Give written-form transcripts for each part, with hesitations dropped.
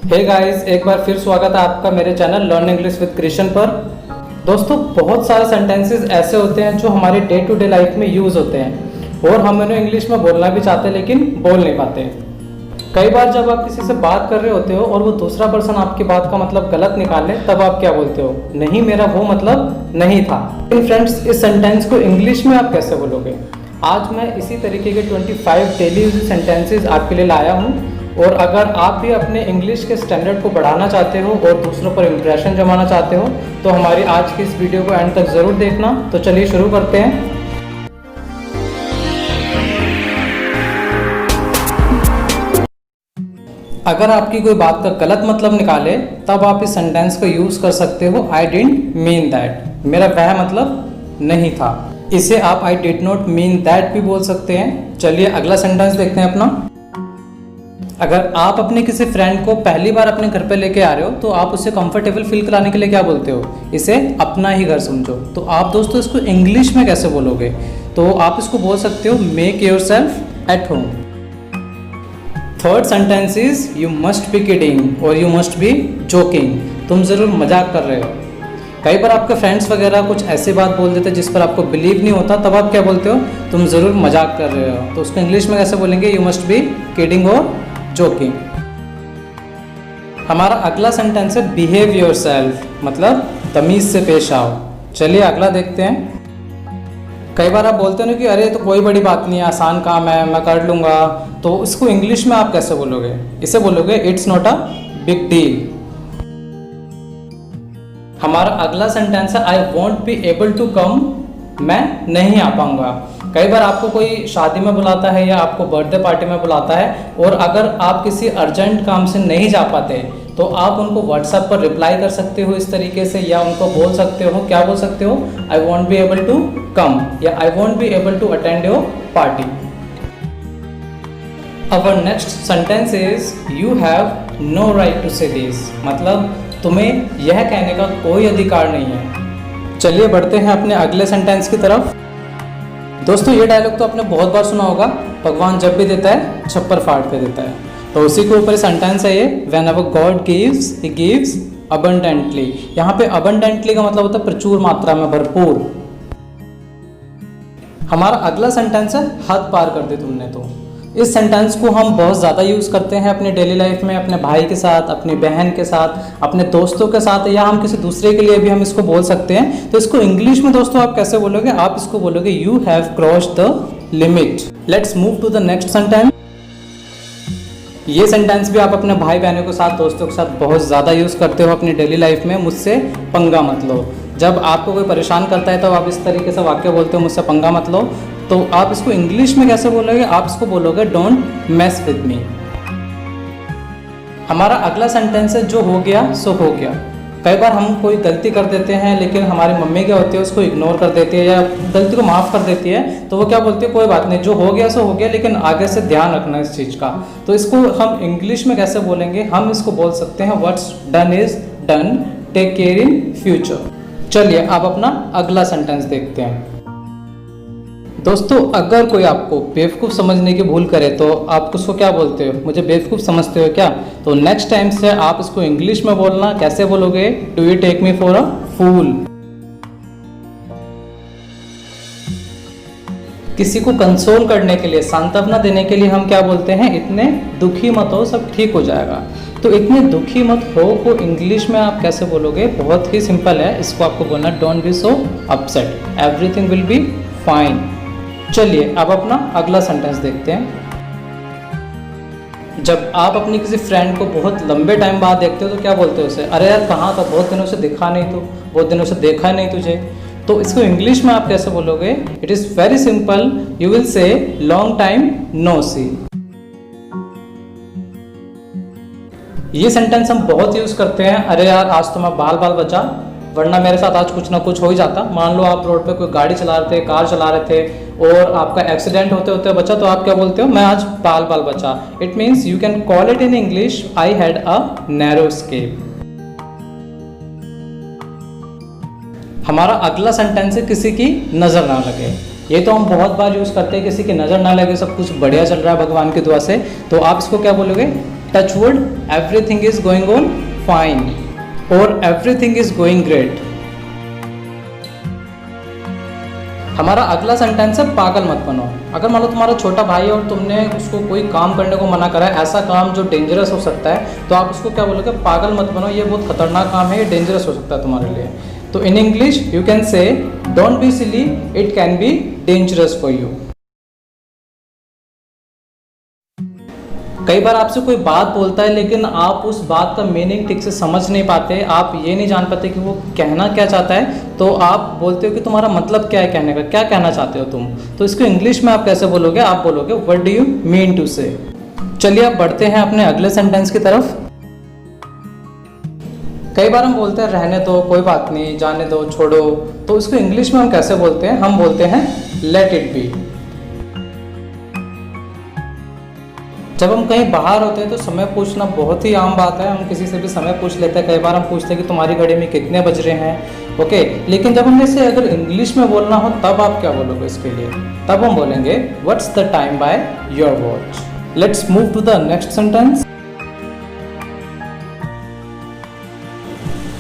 Hey guys, एक बार फिर स्वागत है आपका मेरे channel learn English with Krishna पर। दोस्तों, बहुत सारे सेंटेंसेस ऐसे होते हैं जो हमारे डे टू डे लाइफ में यूज़ होते हैं और हम उन्हें इंग्लिश में बोलना भी चाहते हैं लेकिन बोल नहीं पाते। कई बार जब आप किसी से बात कर रहे होते हो और वो दूसरा पर्सन आपकी बात का मतलब गलत निकाले, तब आप क्या बोलते हो? नहीं, मेरा वो मतलब नहीं था। इन फ्रेंड्स, इस सेंटेंस को इंग्लिश में आप कैसे बोलोगे? आज मैं इसी तरीके के 25 डेली यूज सेंटेंसेस आपके लिए लाया हूँ। और अगर आप भी अपने इंग्लिश के स्टैंडर्ड को बढ़ाना चाहते हो और दूसरों पर इम्प्रेशन जमाना चाहते हो तो हमारी आज की इस वीडियो को एंड तक ज़रूर देखना। तो चलिए शुरू करते हैं। अगर आपकी कोई बात का गलत मतलब निकाले तब आप इस सेंटेंस को यूज़ कर सकते हो, आई डिडंट मीन दैट। मेरा वह मतलब नहीं था। इसे आप I did not mean that भी बोल सकते हैं। चलिए अगला सेंटेंस देखते हैं अपना। अगर आप अपने किसी फ्रेंड को पहली बार अपने घर पे लेके आ रहे हो तो आप उसे कंफर्टेबल फील कराने के लिए क्या बोलते हो? इसे अपना ही घर समझो। तो आप दोस्तों इसको इंग्लिश में कैसे बोलोगे? तो आप इसको बोल सकते हो, make yourself at home. Third sentence is you must be kidding और यू मस्ट बी जोकिंग। तुम ज़रूर मजाक कर रहे हो। कई बार आपके फ्रेंड्स वगैरह कुछ ऐसी बात बोल देते हैं जिस पर आपको बिलीव नहीं होता, तब आप क्या बोलते हो? तुम ज़रूर मजाक कर रहे हो। तो उसको इंग्लिश में कैसे बोलेंगे? यू मस्ट बी किडिंग और जोकिंग। हमारा अगला सेंटेंस है बिहेव योरसेल्फ, मतलब तमीज से पेश आओ। चलिए अगला देखते हैं। कई बार आप बोलते हो ना कि अरे तो कोई बड़ी बात नहीं है, आसान काम है, मैं कर लूँगा। तो इसको इंग्लिश में आप कैसे बोलोगे? इसे बोलोगे it's not a big deal. हमारा अगला सेंटेंस है I want be able to come, मैं नहीं आ पाऊंगा। कई बार आपको कोई शादी में बुलाता है या आपको बर्थडे पार्टी में बुलाता है और अगर आप किसी अर्जेंट काम से नहीं जा पाते तो आप उनको व्हाट्सएप पर रिप्लाई कर सकते हो इस तरीके से, या उनको बोल सकते हो, क्या बोल सकते हो? I want be able to come या I want be able to attend your party. Our next sentence is you have no right to say this, मतलब तुम्हें यह कहने का कोई अधिकार नहीं है। चलिए बढ़ते हैं अपने अगले सेंटेंस की तरफ। दोस्तों, ये डायलॉग तो आपने बहुत बार सुना होगा, भगवान जब भी देता है छप्पर फाड़ के देता है। तो उसी के ऊपर सेंटेंस है ये, when ever God gives he gives abundantly. यहाँ पे अबंडेंटली का मतलब होता है प्रचुर मात्रा में, भरपूर। हमारा अगला सेंटेंस है हद पार कर दी तुमने तो। इस सेंटेंस को हम बहुत ज़्यादा यूज़ करते हैं अपने डेली लाइफ में, अपने भाई के साथ, अपनी बहन के साथ, अपने दोस्तों के साथ, या हम किसी दूसरे के लिए भी हम इसको बोल सकते हैं। तो इसको इंग्लिश में दोस्तों आप कैसे बोलोगे? आप इसको बोलोगे you have crossed the limit. Let's move to the next sentence. ये सेंटेंस भी आप अपने भाई बहनों के साथ, दोस्तों के साथ बहुत ज़्यादा यूज़ करते हो अपनी डेली लाइफ में। मुझसे पंगा मत लो। जब आपको कोई परेशान करता है तो आप इस तरीके से वाक्य बोलते हो, मुझसे पंगा मत लो। तो आप इसको इंग्लिश में कैसे बोलोगे? आप इसको बोलोगे डोंट मेस विद मी। हमारा अगला सेंटेंस है जो हो गया सो हो गया। कई बार हम कोई गलती कर देते हैं लेकिन हमारी मम्मी क्या होती है, उसको इग्नोर कर देती है या गलती को माफ़ कर देती है। तो वो क्या बोलती है? कोई बात नहीं, जो हो गया सो हो गया, लेकिन आगे से ध्यान रखना इस चीज़ का। तो इसको हम इंग्लिश में कैसे बोलेंगे? हम इसको बोल सकते हैं what's done is done, take care in future. चलिए अब अपना अगला सेंटेंस देखते हैं। दोस्तों, अगर कोई आपको बेवकूफ़ समझने की भूल करे तो आप उसको क्या बोलते हो? मुझे बेवकूफ़ समझते हो क्या? तो नेक्स्ट टाइम से आप इसको इंग्लिश में बोलना। कैसे बोलोगे? Do you take me for a fool. किसी को कंसोल करने के लिए, सांत्वना देने के लिए हम क्या बोलते हैं? इतने दुखी मत हो, सब ठीक हो जाएगा। तो इतने दुखी मत हो को इंग्लिश में आप कैसे बोलोगे? बहुत ही सिंपल है। इसको आपको बोलना don't be so upset, everything will be fine. चलिए अब अपना अगला सेंटेंस देखते हैं। जब आप अपनी किसी फ्रेंड को बहुत लंबे टाइम बाद देखते हो तो क्या बोलते हो उसे? अरे यार कहाँ था, बहुत दिनों से दिखा नहीं, तो बहुत दिनों से देखा नहीं तुझे। तो इसको इंग्लिश में आप कैसे बोलोगे? It is very simple, you will say long time no see. ये सेंटेंस हम बहुत यूज़ करते हैं। अरे यार आज तो मैं बाल बचा, वरना मेरे साथ आज कुछ ना कुछ हो ही जाता। मान लो आप रोड पे कोई गाड़ी चला रहे थे, कार चला रहे थे और आपका एक्सीडेंट होते होते बचा, तो आप क्या बोलते हो? मैं आज बाल बचा। It means you can call it in English I had a narrow escape. हमारा अगला सेंटेंस है किसी की नज़र ना लगे। ये तो हम बहुत बार यूज़ करते हैं, किसी की नज़र ना लगे, सब कुछ बढ़िया चल रहा है भगवान की दुआ से। तो आप इसको क्या बोलोगे? Touch wood, everything is going on fine और एवरीथिंग इज गोइंग ग्रेट। हमारा अगला सेंटेंस है पागल मत बनो। अगर मान लो तुम्हारा छोटा भाई है और तुमने उसको कोई काम करने को मना करा है, ऐसा काम जो डेंजरस हो सकता है, तो आप उसको क्या बोलोगे? पागल मत बनो, ये बहुत खतरनाक काम है, ये डेंजरस हो सकता है तुम्हारे लिए। तो in English you can say don't be silly, it can be dangerous for you. कई बार आपसे कोई बात बोलता है लेकिन आप उस बात का मीनिंग ठीक से समझ नहीं पाते, आप ये नहीं जान पाते कि वो कहना क्या चाहता है, तो आप बोलते हो कि तुम्हारा मतलब क्या है कहने का, क्या कहना चाहते हो तुम। तो इसको इंग्लिश में आप कैसे बोलोगे? आप बोलोगे what do you mean to say. चलिए अब बढ़ते हैं अपने अगले सेंटेंस की तरफ। कई बार हम बोलते हैं रहने दो, कोई बात नहीं, जाने दो, छोड़ो, तो इसको इंग्लिश में हम कैसे बोलते हैं? हम बोलते हैं लेट इट बी। जब हम कहीं बाहर होते हैं तो समय पूछना बहुत ही आम बात है, हम किसी से भी समय पूछ लेते हैं। कई बार हम पूछते हैं कि तुम्हारी घड़ी में कितने बज रहे हैं, ओके। लेकिन जब हमें इसे अगर इंग्लिश में बोलना हो तब आप क्या बोलोगे इसके लिए? तब हम बोलेंगे what's the time by your watch. Let's move to the next sentence.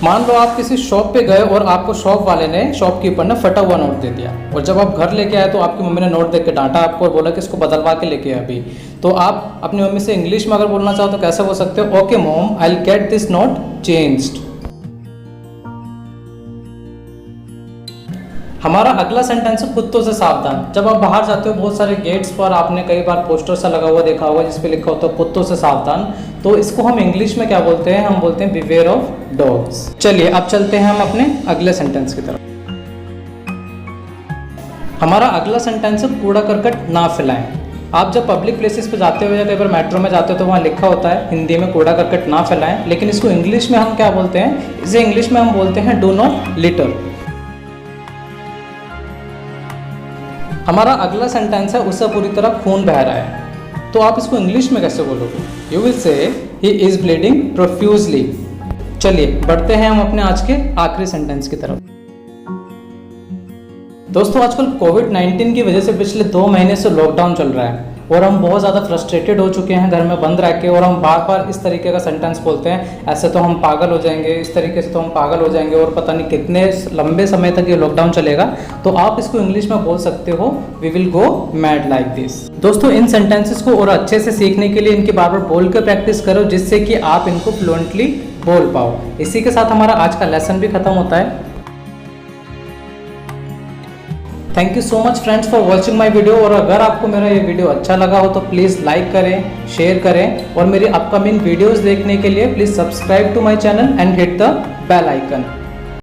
मान लो आप किसी शॉप पे गए और आपको शॉप वाले ने, शॉपकीपर ने फटा हुआ नोट दे दिया, और जब आप घर लेके आए तो आपकी मम्मी ने नोट देख के डांटा आपको और बोला कि इसको बदलवा के लेके आए अभी। तो आप अपनी मम्मी से इंग्लिश में अगर बोलना चाहो तो कैसे बोल सकते हो? Okay mom, I will get this note changed. हमारा अगला सेंटेंस है कुत्तों से सावधान। जब आप बाहर जाते हो बहुत सारे गेट्स पर आपने कई बार पोस्टर सा लगा हुआ देखा होगा जिस पे लिखा होता है कुत्तों से सावधान, तो इसको हम इंग्लिश में क्या बोलते हैं? हम बोलते हैं बिवेयर ऑफ डॉग्स। चलिए अब चलते हैं हम अपने अगले सेंटेंस की तरफ। हमारा अगला सेंटेंस है कूड़ा करकट ना फैलाएं। आप जब पब्लिक प्लेसेस पे जाते हो या कई बार मेट्रो में जाते हो तो वहाँ लिखा होता है हिंदी में कूड़ा करकट ना फैलाएं, लेकिन इसको इंग्लिश में हम क्या बोलते हैं? इसे इंग्लिश में हम बोलते हैं डू नॉट लिटर। हमारा अगला सेंटेंस है उससे पूरी तरह खून बह रहा है, तो आप इसको इंग्लिश में कैसे बोलोगे? यू विल से ही इज ब्लीडिंग प्रोफ्यूजली। चलिए बढ़ते हैं हम अपने आज के आखिरी सेंटेंस की तरफ। दोस्तों आजकल कोविड-19 की वजह से पिछले 2 महीने से लॉकडाउन चल रहा है और हम बहुत ज़्यादा फ्रस्ट्रेटेड हो चुके हैं घर में बंद रह के, और हम बार बार इस तरीके का सेंटेंस बोलते हैं, ऐसे तो हम पागल हो जाएंगे, इस तरीके से तो हम पागल हो जाएंगे और पता नहीं कितने लंबे समय तक ये लॉकडाउन चलेगा। तो आप इसको इंग्लिश में बोल सकते हो we will go mad like this. दोस्तों इन सेंटेंसेस को और अच्छे से सीखने के लिए इनकी बार बार बोल कर प्रैक्टिस करो, जिससे कि आप इनको फ्लुएंटली बोल पाओ। इसी के साथ हमारा आज का लेसन भी खत्म होता है। Thank you so much friends for watching my video, और अगर आपको मेरा ये वीडियो अच्छा लगा हो तो प्लीज़ लाइक करें, शेयर करें, और मेरी अपकमिंग वीडियोस देखने के लिए please subscribe to my channel and hit the bell icon.